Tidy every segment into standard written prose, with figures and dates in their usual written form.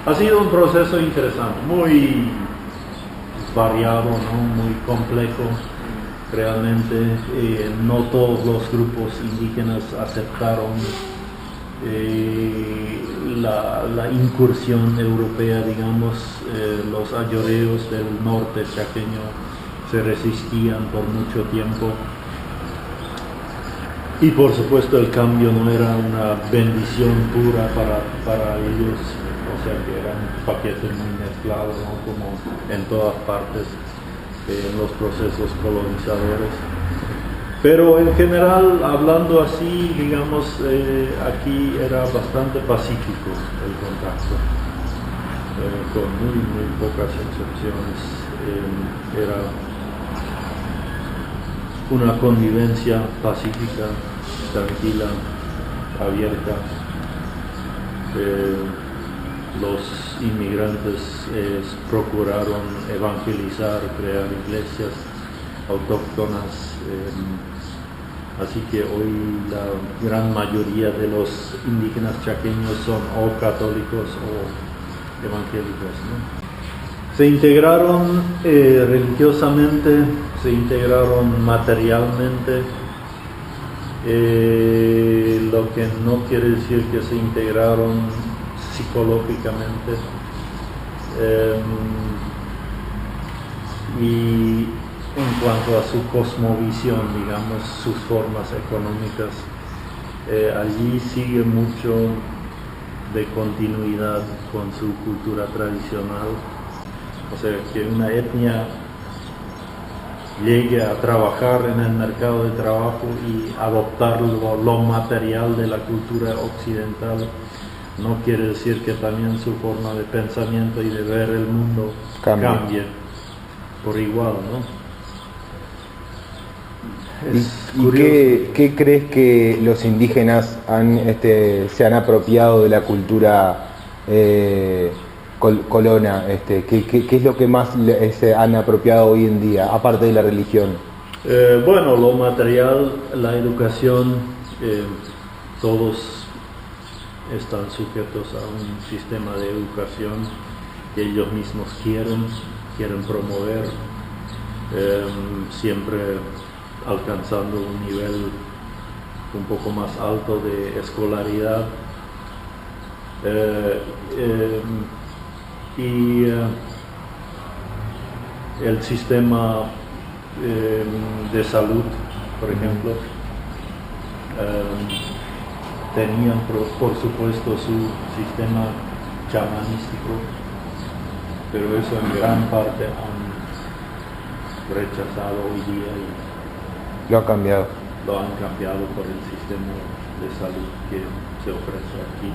Ha sido un proceso interesante, muy variado, ¿no? Muy complejo. Realmente no todos los grupos indígenas aceptaron la incursión europea, digamos. Los ayoreos del norte chaqueño se resistían por mucho tiempo. Y por supuesto el cambio no era una bendición pura para ellos, o sea que era un paquete muy mezclado, ¿no? Como en todas partes en los procesos colonizadores. Pero en general, hablando así, digamos, aquí era bastante pacífico el contacto, con muy pocas excepciones. Era una convivencia pacífica, tranquila, abierta. Los inmigrantes procuraron evangelizar, crear iglesias autóctonas, así que hoy la gran mayoría de los indígenas chaqueños son o católicos o evangélicos, ¿no? Se integraron religiosamente, se integraron materialmente, lo que no quiere decir que se integraron psicológicamente, y en cuanto a su cosmovisión, digamos, sus formas económicas, allí sigue mucho de continuidad con su cultura tradicional. O sea, que una etnia llegue a trabajar en el mercado de trabajo y adoptar lo material de la cultura occidental no quiere decir que también su forma de pensamiento y de ver el mundo cambie por igual, ¿no? ¿Y qué crees que los indígenas se han apropiado de la cultura colona? ¿Qué es lo que más se han apropiado hoy en día, aparte de la religión? Bueno, lo material, la educación, todos están sujetos a un sistema de educación que ellos mismos quieren promover, siempre alcanzando un nivel un poco más alto de escolaridad, y el sistema de salud, por ejemplo, tenían por supuesto su sistema chamanístico, pero eso en gran parte han rechazado hoy día y lo han cambiado por el sistema de salud que se ofrece aquí,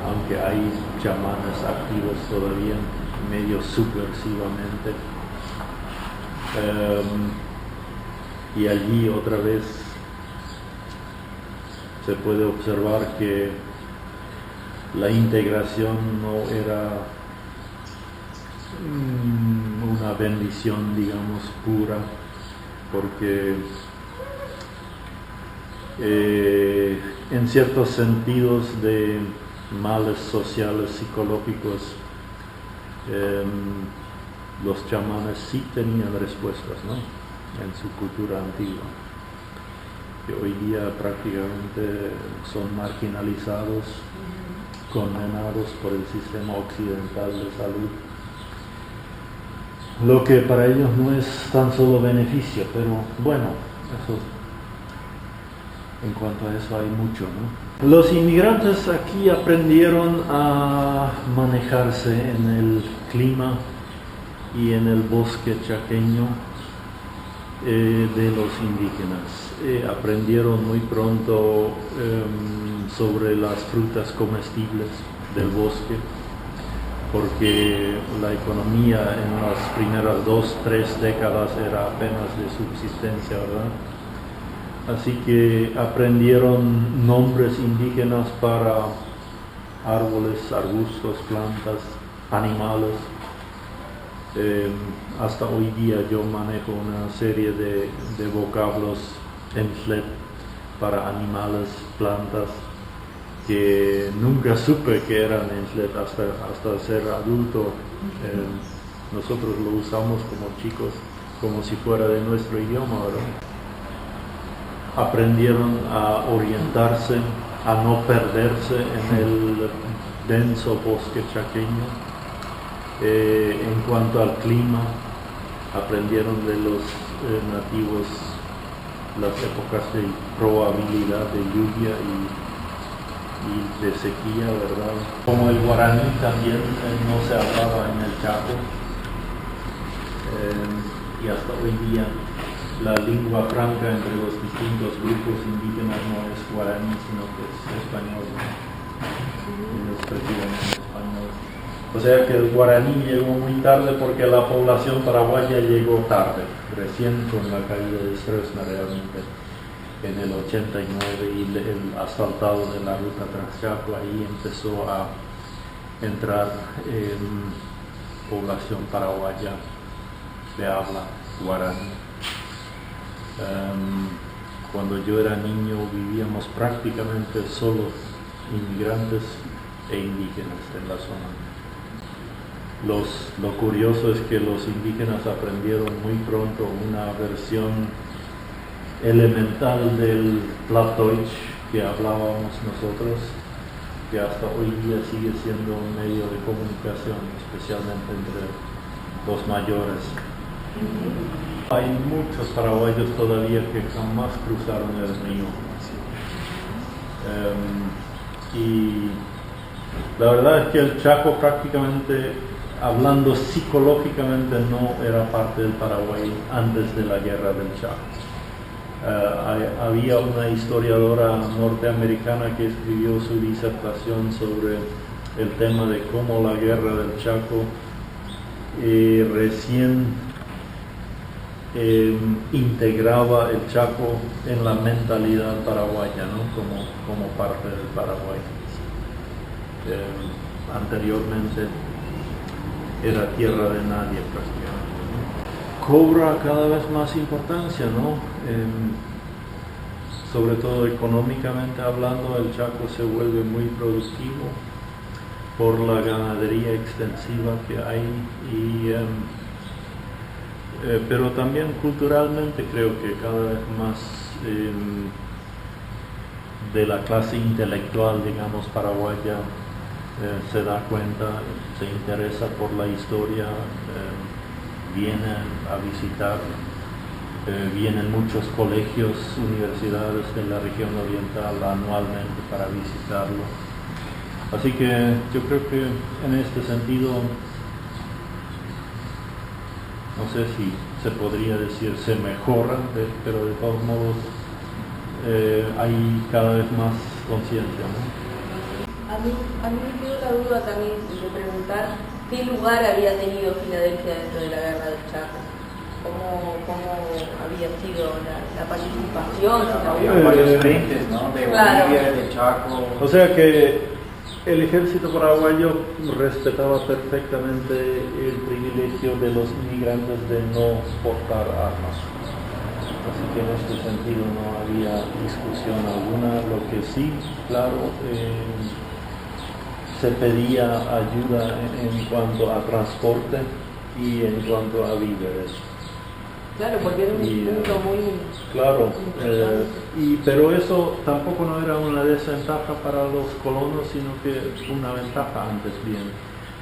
aunque hay chamanes activos todavía medio subversivamente, y allí otra vez se puede observar que la integración no era una bendición, digamos, pura, porque en ciertos sentidos de males sociales, psicológicos, los chamanes sí tenían respuestas, ¿no?, en su cultura antigua, que hoy día prácticamente son marginalizados, condenados por el sistema occidental de salud, lo que para ellos no es tan solo beneficio, pero bueno, eso, en cuanto a eso hay mucho, ¿no? Los inmigrantes aquí aprendieron a manejarse en el clima y en el bosque chaqueño de los indígenas. Aprendieron muy pronto sobre las frutas comestibles del bosque, porque la economía en las primeras 2-3 décadas era apenas de subsistencia, ¿verdad? Así que aprendieron nombres indígenas para árboles, arbustos, plantas, animales. Hasta hoy día yo manejo una serie de vocablos en Xlep para animales, plantas, que nunca supe que era Neslet hasta ser adulto. Nosotros lo usamos como chicos, como si fuera de nuestro idioma, ¿verdad? Aprendieron a orientarse, a no perderse en el denso bosque chaqueño. En cuanto al clima, aprendieron de los nativos las épocas de probabilidad de lluvia y de sequía, ¿verdad? Como el guaraní también no se hablaba en el Chaco, y hasta hoy día la lengua franca entre los distintos grupos indígenas no es guaraní, sino que es español, ¿no? Ellos prefieren el español. O sea que el guaraní llegó muy tarde porque la población paraguaya llegó tarde, recién con la caída de Stroessner realmente en el 89 y el asfaltado de la ruta Transchaco, ahí empezó a entrar población paraguaya de habla guaraní. Cuando yo era niño vivíamos prácticamente solo inmigrantes e indígenas en la zona. Lo curioso es que los indígenas aprendieron muy pronto una versión elemental del Plattdeutsch que hablábamos nosotros, que hasta hoy día sigue siendo un medio de comunicación, especialmente entre los mayores. Hay muchos paraguayos todavía que jamás cruzaron el río. Y la verdad es que el Chaco prácticamente, hablando psicológicamente, no era parte del Paraguay antes de la guerra del Chaco. Había una historiadora norteamericana que escribió su disertación sobre el tema de cómo la guerra del Chaco recién integraba el Chaco en la mentalidad paraguaya, ¿no? como parte del Paraguay. Anteriormente era tierra de nadie prácticamente, ¿no? Cobra cada vez más importancia, ¿no? Sobre todo económicamente hablando, el Chaco se vuelve muy productivo por la ganadería extensiva que hay pero también culturalmente creo que cada vez más de la clase intelectual, digamos, paraguaya se da cuenta, se interesa por la historia, viene a visitar, vienen muchos colegios, universidades de la región oriental anualmente para visitarlo. Así que yo creo que en este sentido, no sé si se podría decir se mejora, pero de todos modos hay cada vez más conciencia, ¿no? A mí me quedó la duda también de preguntar qué lugar había tenido Filadelfia dentro de la guerra del Chaco, cómo había sido la participación. Había varios frentes, ¿no? De Bolivia, de Chaco. O sea que el ejército paraguayo respetaba perfectamente el privilegio de los inmigrantes de no portar armas. Así que en este sentido no había discusión alguna. Lo que sí, claro, se pedía ayuda en cuanto a transporte y en cuanto a víveres. Claro, porque era un punto muy... Claro, pero eso tampoco no era una desventaja para los colonos, sino que una ventaja antes bien,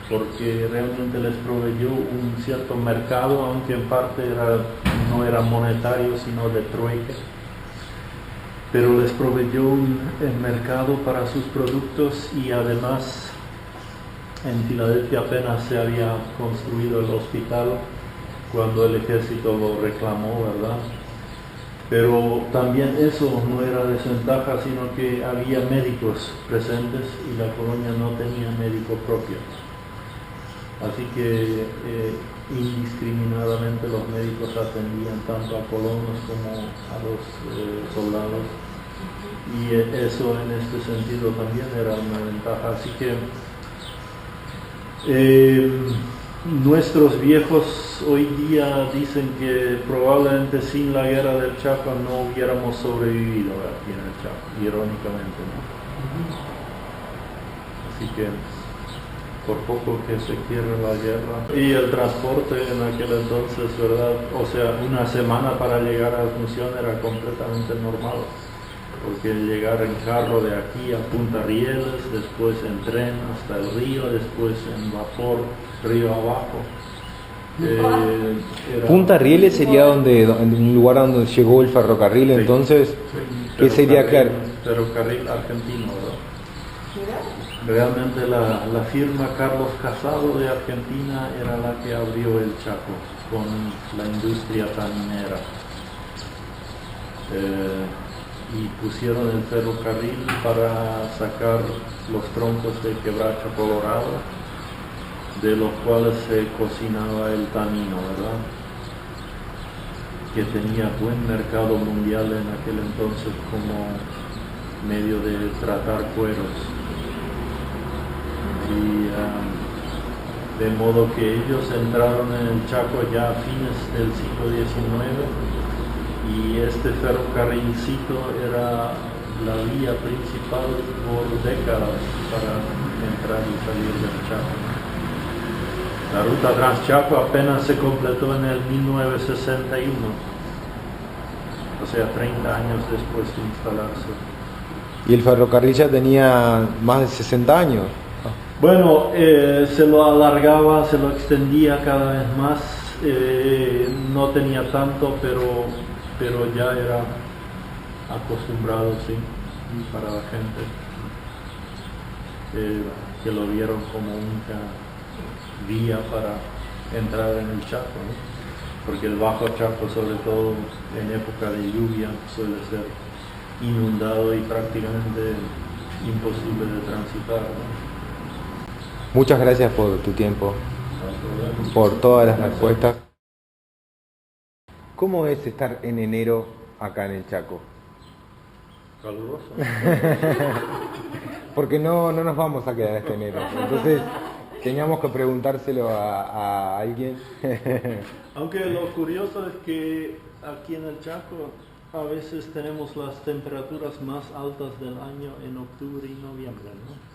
porque realmente les proveyó un cierto mercado, aunque en parte no era monetario, sino de trueque, pero les proveyó un mercado para sus productos y además en Filadelfia apenas se había construido el hospital cuando el ejército lo reclamó, ¿verdad? Pero también eso no era desventaja, sino que había médicos presentes y la colonia no tenía médico propio. Así que indiscriminadamente los médicos atendían tanto a colonos como a los soldados, y eso en este sentido también era una ventaja. Así que nuestros viejos hoy día dicen que probablemente sin la guerra del Chaco no hubiéramos sobrevivido aquí en el Chaco, irónicamente, ¿no? Así que por poco que se quiere la guerra. Y el transporte en aquel entonces, ¿verdad? O sea, una semana para llegar a Asunción era completamente normal, porque llegar en carro de aquí a Punta Rieles, después en tren hasta el río, después en vapor río abajo. Punta Rieles sería un lugar donde llegó el ferrocarril, sí, entonces, sí, ¿qué sería? Claro, ferrocarril argentino, ¿verdad? Realmente la firma Carlos Casado de Argentina era la que abrió el Chaco con la industria taninera. Y pusieron el ferrocarril para sacar los troncos de quebracho colorado, de los cuales se cocinaba el tanino, ¿verdad? Que tenía buen mercado mundial en aquel entonces como medio de tratar cueros. Y de modo que ellos entraron en el Chaco ya a fines del siglo XIX, y este ferrocarrilcito era la vía principal por décadas para entrar y salir del Chaco. La ruta Transchaco apenas se completó en el 1961, o sea, 30 años después de instalarse. ¿Y el ferrocarril ya tenía más de 60 años? Bueno, se lo alargaba, se lo extendía cada vez más, no tenía tanto, pero ya era acostumbrado, sí, para la gente que lo vieron como única vía para entrar en el Chaco, ¿no? Porque el Bajo Chaco, sobre todo en época de lluvia, suele ser inundado y prácticamente imposible de transitar, ¿no? Muchas gracias por tu tiempo, por todas las respuestas. ¿Cómo es estar en enero acá en el Chaco? Caluroso. Porque no nos vamos a quedar este enero, entonces teníamos que preguntárselo a alguien. Aunque lo curioso es que aquí en el Chaco a veces tenemos las temperaturas más altas del año en octubre y noviembre, ¿no?